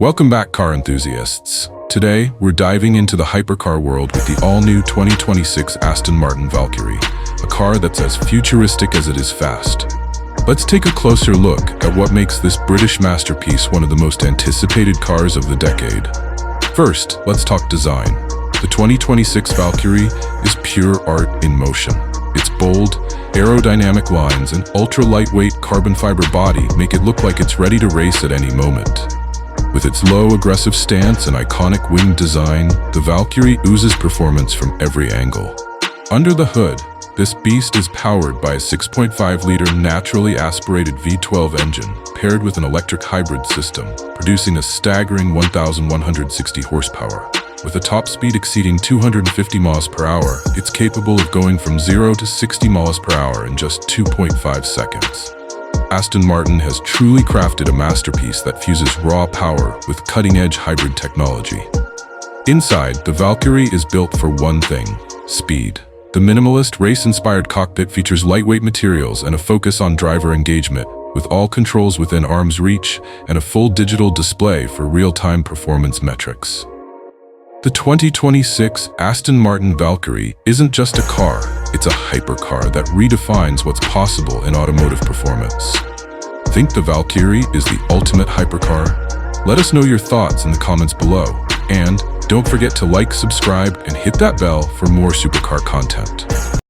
Welcome back, car enthusiasts. Today, we're diving into the hypercar world with the all-new 2026 Aston Martin Valkyrie, a car that's as futuristic as it is fast. Let's take a closer look at what makes this British masterpiece one of the most anticipated cars of the decade. First, let's talk design. The 2026 Valkyrie is pure art in motion. Its bold, aerodynamic lines and ultra-lightweight carbon fiber body make it look like it's ready to race at any moment. With its low, aggressive stance and iconic wing design, the Valkyrie oozes performance from every angle. Under the hood, this beast is powered by a 6.5-liter naturally aspirated V12 engine paired with an electric hybrid system, producing a staggering 1,160 horsepower. With a top speed exceeding 250 miles per hour, it's capable of going from 0 to 60 miles per hour in just 2.5 seconds. Aston Martin has truly crafted a masterpiece that fuses raw power with cutting-edge hybrid technology. Inside, the Valkyrie is built for one thing: speed. The minimalist, race-inspired cockpit features lightweight materials and a focus on driver engagement, with all controls within arm's reach and a full digital display for real-time performance metrics. The 2026 Aston Martin Valkyrie isn't just a car, it's a hypercar that redefines what's possible in automotive performance. Think the Valkyrie is the ultimate hypercar? Let us know your thoughts in the comments below. And don't forget to like, subscribe, and hit that bell for more supercar content.